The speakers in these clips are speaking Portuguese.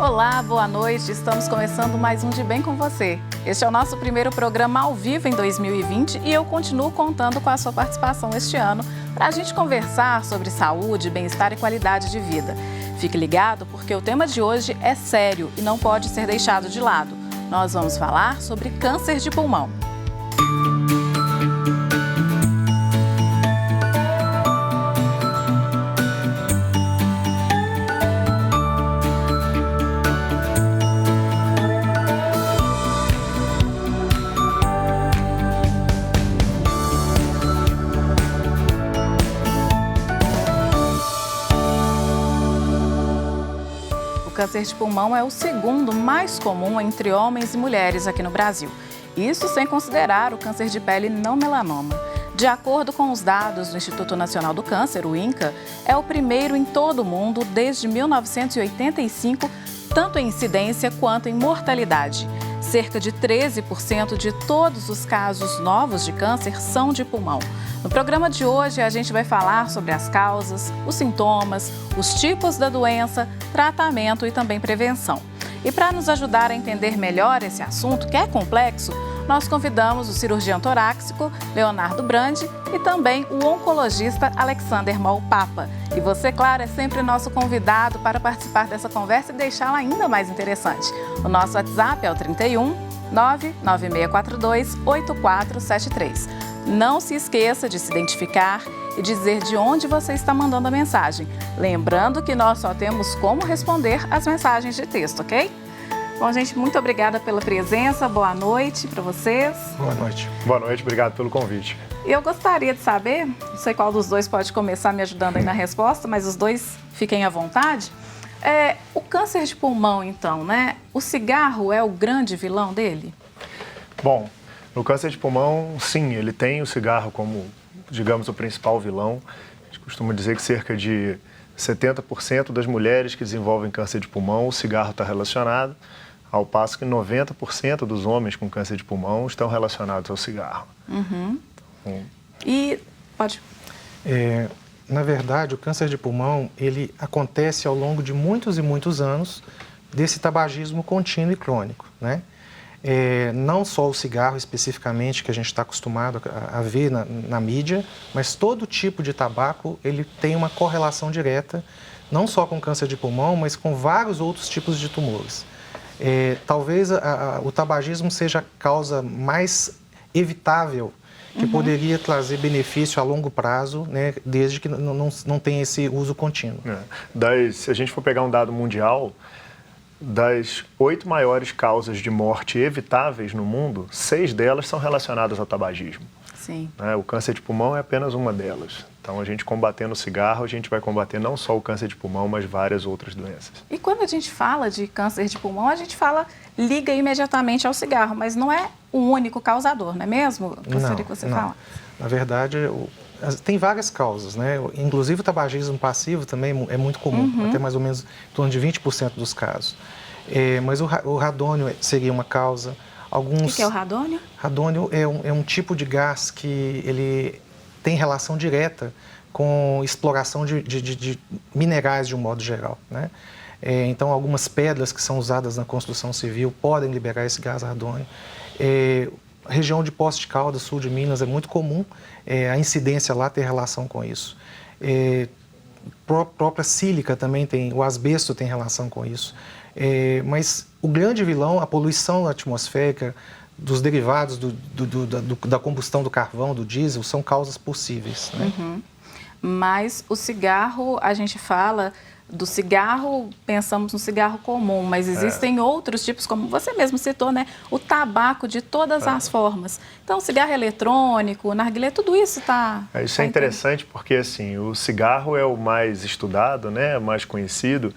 Olá, boa noite. Estamos começando mais um De Bem com Você. Este é o nosso primeiro programa ao vivo em 2020 e eu continuo contando com a sua participação este ano para a gente conversar sobre saúde, bem-estar e qualidade de vida. Fique ligado porque o tema de hoje é sério e não pode ser deixado de lado. Nós vamos falar sobre câncer de pulmão. O câncer de pulmão é o segundo mais comum entre homens e mulheres aqui no Brasil. Isso sem considerar o câncer de pele não melanoma. De acordo com os dados do Instituto Nacional do Câncer, o INCA, é o primeiro em todo o mundo desde 1985, tanto em incidência quanto em mortalidade. Cerca de 13% de todos os casos novos de câncer são de pulmão. No programa de hoje, a gente vai falar sobre as causas, os sintomas, os tipos da doença, tratamento e também prevenção. E para nos ajudar a entender melhor esse assunto, que é complexo, nós convidamos o cirurgião torácico Leonardo Brandi e também o oncologista Alexander Malpapa. E você, claro, é sempre nosso convidado para participar dessa conversa e deixá-la ainda mais interessante. O nosso WhatsApp é o 31 99642 8473. Não se esqueça de se identificar e dizer de onde você está mandando a mensagem. Lembrando que nós só temos como responder as mensagens de texto, ok? Bom, gente, muito obrigada pela presença. Boa noite para vocês. Boa noite. Boa noite, obrigado pelo convite. Eu gostaria de saber, não sei qual dos dois pode começar me ajudando aí na resposta, mas os dois fiquem à vontade. O câncer de pulmão, então, né? O cigarro é o grande vilão dele? Bom, no câncer de pulmão, sim, ele tem o cigarro como, digamos, o principal vilão. A gente costuma dizer que cerca de 70% das mulheres que desenvolvem câncer de pulmão, o cigarro está relacionado, ao passo que 90% dos homens com câncer de pulmão estão relacionados ao cigarro. Uhum. E pode... Na verdade, o câncer de pulmão, ele acontece ao longo de muitos e muitos anos desse tabagismo contínuo e crônico, né? Não só o cigarro especificamente, que a gente está acostumado a ver na mídia, mas todo tipo de tabaco, ele tem uma correlação direta, não só com câncer de pulmão, mas com vários outros tipos de tumores. Talvez o tabagismo seja a causa mais evitável, que poderia trazer benefício a longo prazo, né, desde que não tenha esse uso contínuo. Se a gente for pegar um dado mundial, das 8 maiores causas de morte evitáveis no mundo, 6 delas são relacionadas ao tabagismo. Sim. O câncer de pulmão é apenas uma delas. Então, a gente combatendo o cigarro, a gente vai combater não só o câncer de pulmão, mas várias outras doenças. E quando a gente fala de câncer de pulmão, a gente liga imediatamente ao cigarro, mas não é o único causador, não é mesmo? Gostaria que você fala. Na verdade, tem várias causas, né? Inclusive o tabagismo passivo também é muito comum, até mais ou menos em torno de 20% dos casos. Mas o radônio seria uma causa. O que é o radônio? Radônio é um tipo de gás que ele tem relação direta com exploração de minerais de um modo geral, né? Então, algumas pedras que são usadas na construção civil podem liberar esse gás radônio. A região de Poços de Caldas, sul de Minas, é muito comum a incidência lá ter relação com isso. Própria sílica também tem, o asbesto tem relação com isso. Mas o grande vilão, a poluição atmosférica, dos derivados da combustão do carvão, do diesel, são causas possíveis, né? Mas o cigarro, a gente fala do cigarro, pensamos no cigarro comum, mas existem outros tipos, como você mesmo citou, né? O tabaco de todas as formas. Então, cigarro eletrônico, narguilé, tudo isso está... Isso é interessante porque, assim, o cigarro é o mais estudado, né? Mais conhecido,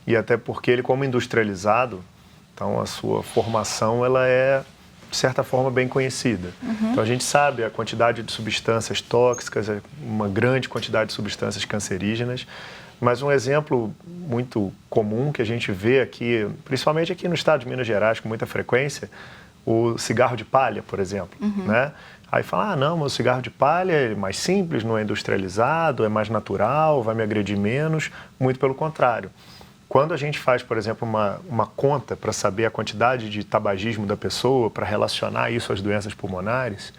e até porque ele, como industrializado, então a sua formação, ela é, de certa forma, bem conhecida. Então, a gente sabe a quantidade de substâncias tóxicas, uma grande quantidade de substâncias cancerígenas. Mas um exemplo muito comum que a gente vê aqui, principalmente aqui no estado de Minas Gerais, com muita frequência, o cigarro de palha, por exemplo, né? Aí fala, não, mas o cigarro de palha é mais simples, não é industrializado, é mais natural, vai me agredir menos. Muito pelo contrário. quando a gente faz, por exemplo, uma conta para saber a quantidade de tabagismo da pessoa, para relacionar isso às doenças pulmonares,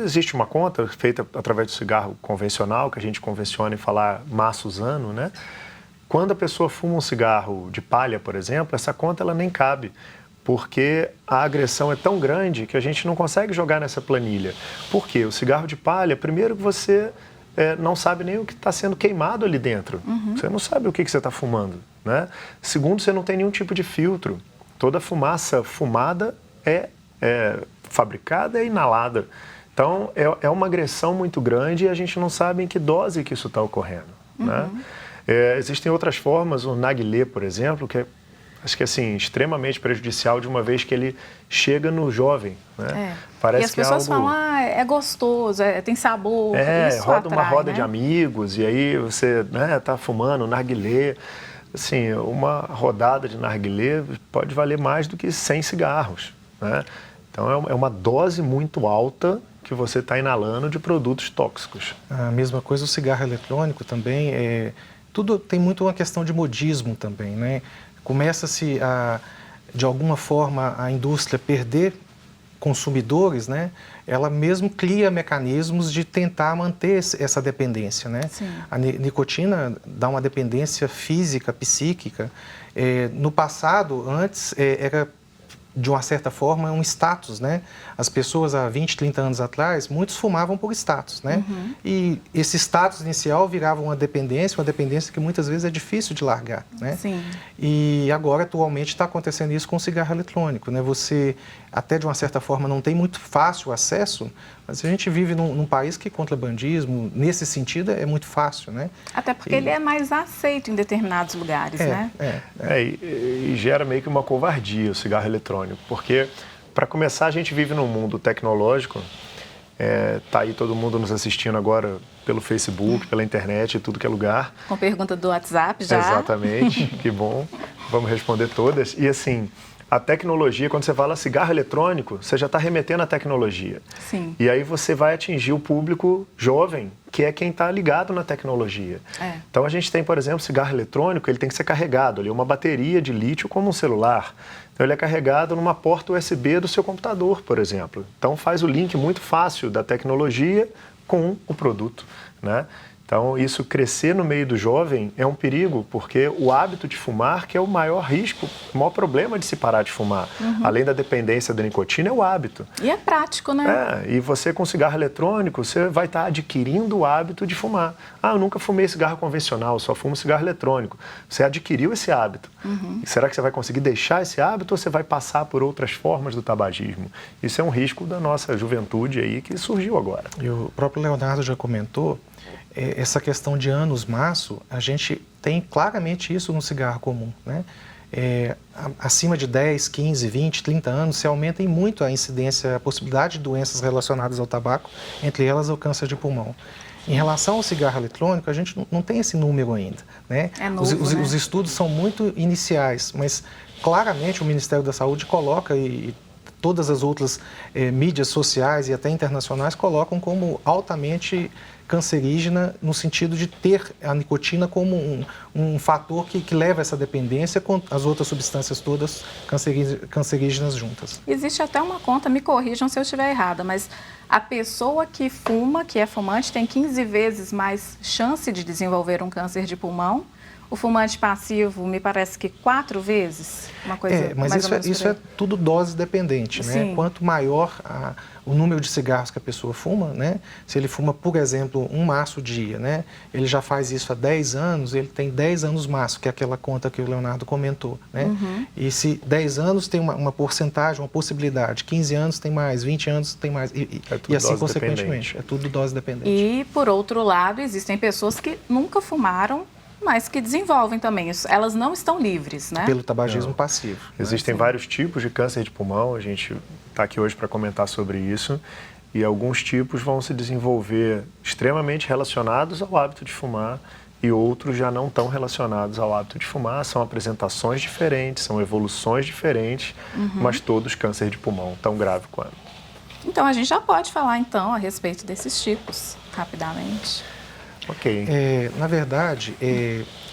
existe uma conta feita através do cigarro convencional, que a gente convenciona em falar maços ano, né? Quando a pessoa fuma um cigarro de palha, por exemplo, essa conta ela nem cabe, porque a agressão é tão grande que a gente não consegue jogar nessa planilha. Por quê? O cigarro de palha, primeiro que você não sabe nem o que está sendo queimado ali dentro. Você não sabe o que você está fumando, né? Segundo, você não tem nenhum tipo de filtro. Toda fumaça fumada é fabricada e inalada. Então, é uma agressão muito grande e a gente não sabe em que dose que isso está ocorrendo, né? Existem outras formas, o narguilé, por exemplo, que acho que assim, extremamente prejudicial de uma vez que ele chega no jovem, né? Parece e as pessoas falam, é gostoso, tem sabor, isso roda atrai, uma roda né? de amigos e aí você tá fumando narguilé. Assim, uma rodada de narguilé pode valer mais do que 100 cigarros, né? Então é uma dose muito alta que você está inalando de produtos tóxicos. A mesma coisa o cigarro eletrônico também, tudo tem muito uma questão de modismo também, né? Começa-se de alguma forma, a indústria perder consumidores, né? Ela mesmo cria mecanismos de tentar manter essa dependência, né? Sim. A nicotina dá uma dependência física, psíquica. No passado, antes, era de uma certa forma, um status, né? As pessoas há 20, 30 anos atrás, muitos fumavam por status, né? E esse status inicial virava uma dependência que muitas vezes é difícil de largar, né? Sim. E agora, atualmente, está acontecendo isso com o cigarro eletrônico, né? Você, até de uma certa forma, não tem muito fácil acesso, mas a gente vive num país que contrabandismo, nesse sentido, é muito fácil, né? Até porque ele é mais aceito em determinados lugares, né? E gera meio que uma covardia o cigarro eletrônico, porque, para começar, a gente vive num mundo tecnológico, tá aí todo mundo nos assistindo agora pelo Facebook, pela internet, tudo que é lugar. Com pergunta do WhatsApp já. Exatamente, que bom, vamos responder todas. E assim, a tecnologia, quando você fala cigarro eletrônico, você já está remetendo à tecnologia. Sim. E aí você vai atingir o público jovem, que é quem está ligado na tecnologia. Então a gente tem, por exemplo, cigarro eletrônico, ele tem que ser carregado, ali, uma bateria de lítio como um celular. Então ele é carregado numa porta USB do seu computador, por exemplo. Então faz o link muito fácil da tecnologia com o produto, né? Então, isso crescer no meio do jovem é um perigo, porque o hábito de fumar, que é o maior risco, o maior problema de se parar de fumar. Além da dependência da nicotina, é o hábito. E é prático, né? E você com cigarro eletrônico, você vai estar adquirindo o hábito de fumar. Eu nunca fumei cigarro convencional, só fumo cigarro eletrônico. Você adquiriu esse hábito. E será que você vai conseguir deixar esse hábito ou você vai passar por outras formas do tabagismo? Isso é um risco da nossa juventude aí que surgiu agora. E o próprio Leonardo já comentou, essa questão de anos-maço, a gente tem claramente isso no cigarro comum, né? Acima de 10, 15, 20, 30 anos, se aumenta em muito a incidência, a possibilidade de doenças relacionadas ao tabaco, entre elas o câncer de pulmão. Em relação ao cigarro eletrônico, a gente não tem esse número ainda, né? É novo, né? Os estudos são muito iniciais, mas claramente o Ministério da Saúde coloca e todas as outras mídias sociais e até internacionais colocam como altamente cancerígena no sentido de ter a nicotina como um fator que leva a essa dependência com as outras substâncias todas cancerígenas juntas. Existe até uma conta, me corrijam se eu estiver errada, mas a pessoa que fuma, que é fumante, tem 15 vezes mais chance de desenvolver um câncer de pulmão. O fumante passivo, me parece que 4 vezes, uma coisa mas mais ou menos isso é tudo dose dependente, né? Sim. Quanto maior o número de cigarros que a pessoa fuma, né? Se ele fuma, por exemplo, um maço dia, né? Ele já faz isso há 10 anos, ele tem 10 anos maço, que é aquela conta que o Leonardo comentou, né? E se 10 anos tem uma porcentagem, uma possibilidade, 15 anos tem mais, 20 anos tem mais, e assim consequentemente. É tudo dose dependente. E, por outro lado, existem pessoas que nunca fumaram, mas que desenvolvem também. Elas não estão livres, né? Pelo tabagismo passivo. Existem vários tipos de câncer de pulmão, a gente está aqui hoje para comentar sobre isso, e alguns tipos vão se desenvolver extremamente relacionados ao hábito de fumar e outros já não estão relacionados ao hábito de fumar, são apresentações diferentes, são evoluções diferentes, mas todos câncer de pulmão, tão grave quanto. Então, a gente já pode falar, então, a respeito desses tipos, rapidamente. Ok. Na verdade,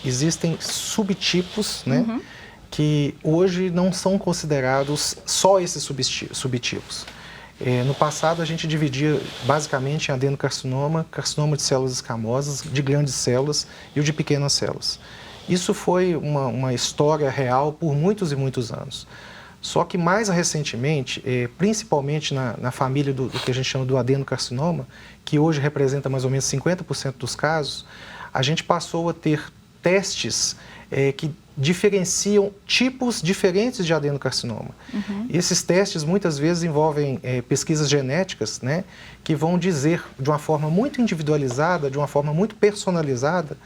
existem subtipos, né, que hoje não são considerados só esses subtipos. No passado, a gente dividia basicamente em adenocarcinoma, carcinoma de células escamosas, de grandes células e o de pequenas células. Isso foi uma história real por muitos e muitos anos. Só que mais recentemente, principalmente na família do que a gente chama do adenocarcinoma, que hoje representa mais ou menos 50% dos casos, a gente passou a ter testes que diferenciam tipos diferentes de adenocarcinoma. Esses testes muitas vezes envolvem pesquisas genéticas, né, que vão dizer de uma forma muito individualizada, de uma forma muito personalizada,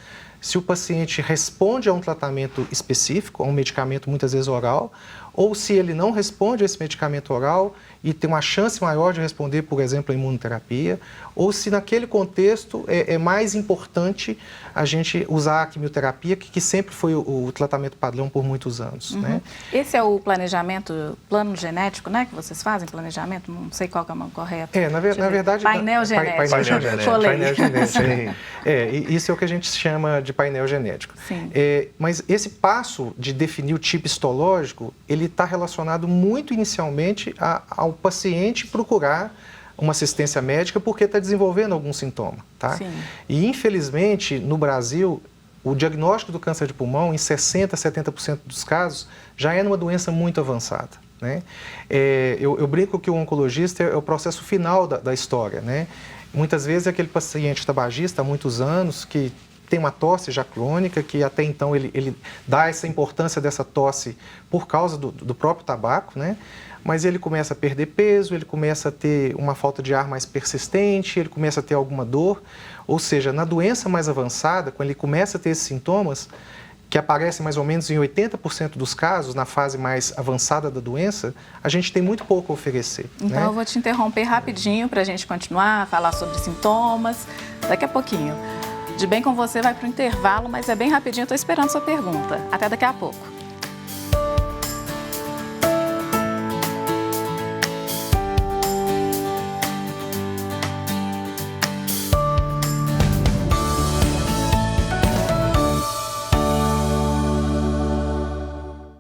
se o paciente responde a um tratamento específico, a um medicamento muitas vezes oral, ou se ele não responde a esse medicamento oral e tem uma chance maior de responder, por exemplo, a imunoterapia, ou se naquele contexto é mais importante a gente usar a quimioterapia, que sempre foi o tratamento padrão por muitos anos. Né? Esse é o planejamento, plano genético, né, que vocês fazem, planejamento, não sei qual que é o nome correto. Na verdade... Painel genético. Painel genético. Isso é o que a gente chama de painel genético. Sim. Mas esse passo de definir o tipo histológico, ele está relacionado muito inicialmente ao paciente procurar uma assistência médica porque está desenvolvendo algum sintoma, tá? Sim. E infelizmente no Brasil o diagnóstico do câncer de pulmão em 60%, 70% dos casos já é numa doença muito avançada, né? Eu brinco que o oncologista é o processo final da história, né? Muitas vezes é aquele paciente tabagista há muitos anos que tem uma tosse já crônica, que até então ele dá essa importância dessa tosse por causa do próprio tabaco, né? Mas ele começa a perder peso, ele começa a ter uma falta de ar mais persistente, ele começa a ter alguma dor. Ou seja, na doença mais avançada, quando ele começa a ter esses sintomas, que aparecem mais ou menos em 80% dos casos, na fase mais avançada da doença, a gente tem muito pouco a oferecer. Então, né? Eu vou te interromper rapidinho para a gente continuar a falar sobre sintomas daqui a pouquinho. De Bem com Você vai para o intervalo, mas é bem rapidinho, eu estou esperando sua pergunta. Até daqui a pouco.